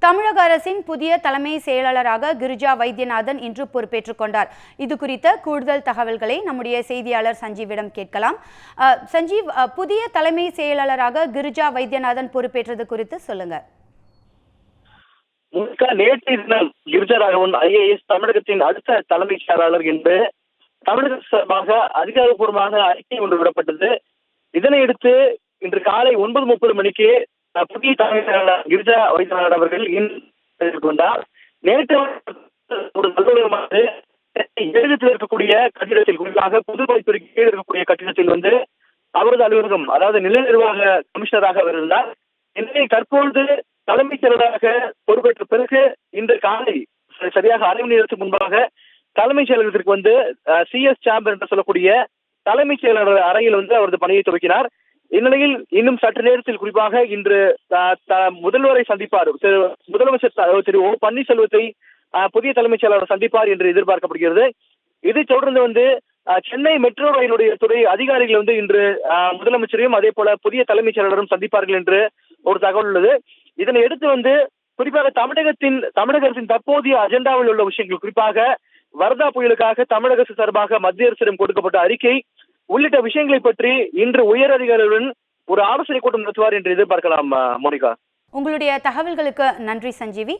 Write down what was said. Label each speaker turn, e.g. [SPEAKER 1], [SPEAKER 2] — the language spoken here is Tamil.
[SPEAKER 1] தமிழக அரசின் புதிய தலைமை செயலாளராக கிரிஜா வைத்தியநாதன் இன்று பொறுப்பேற்றுக் கொண்டார். இது குறித்த கூடுதல் தகவல்களை நம்முடைய செய்தியாளர் சஞ்சீவிடம் கேட்கலாம். சஞ்சீவ், புதிய தலைமை செயலாளராக கிரிஜா வைத்தியநாதன் பொறுப்பேற்றது குறித்து சொல்லுங்க.
[SPEAKER 2] நேற்றைய தினம் கிரிஜா ராகவன் ஐஏஎஸ் தமிழகத்தின் அடுத்த தலைமைச் செயலாளர் என்று தமிழக சார்பாக அதிகாரப்பூர்வமாக அறிக்கை ஒன்று விடப்பட்டது. இதனையடுத்து இன்று காலை 9:30 மணிக்கு புதிய தலைமை செயலாளர் கிரிஜா வைத்தியநாதன் அவர்கள் கொண்டார். நேற்று ஒரு அலுவலகமானது எழுதத்தில் இருக்கக்கூடிய கட்டிடத்தில், குறிப்பாக புதுப்பணித்துறைக்கு கீழ் இருக்கக்கூடிய கட்டிடத்தில் அவரது அலுவலகம், அதாவது நில நிர்வாக கமிஷனராக அவர் இருந்தார். எனவே தற்பொழுது தலைமைச் செயலராக பொறுப்பேற்ற பிறகு இன்று காலை சரியாக அரை மணி நேரத்துக்கு முன்பாக தலைமைச் செயலகத்திற்கு சிஎஸ் சேம்பர் என்று சொல்லக்கூடிய தலைமைச் செயலாளர் அறையில் அவரது பணியை துவக்கினார். இந்நிலையில் இன்னும் சற்று நேரத்தில், குறிப்பாக இன்று முதல்வரை சந்திப்பார். முதலமைச்சர் திரு ஓ பன்னீர்செல்வத்தை புதிய தலைமைச் செயலாளர் சந்திப்பார் என்று எதிர்பார்க்கப்படுகிறது. இதைத் தொடர்ந்து சென்னை மெட்ரோ ரயிலுடைய துறை அதிகாரிகள் இன்று முதலமைச்சரையும் அதே போல புதிய தலைமைச் செயலாளரும் சந்திப்பார்கள் என்று ஒரு தகவல் உள்ளது. இதனை எடுத்து குறிப்பாக தமிழக அரசின் தற்போதைய அஜெண்டாவில் உள்ள விஷயங்கள், குறிப்பாக வர்தா புயலுக்காக தமிழக அரசு சார்பாக மத்திய அரசிடம் கொடுக்கப்பட்ட அறிக்கை உள்ளிட்ட விஷயங்களை பற்றி இன்று உயர் அதிகாரிகளுடன் ஒரு ஆலோசனை கூட்டம் நடத்துவார் என்று எதிர்பார்க்கலாம். மோனிகா,
[SPEAKER 1] உங்களுடைய தகவல்களுக்கு நன்றி சஞ்சீவி.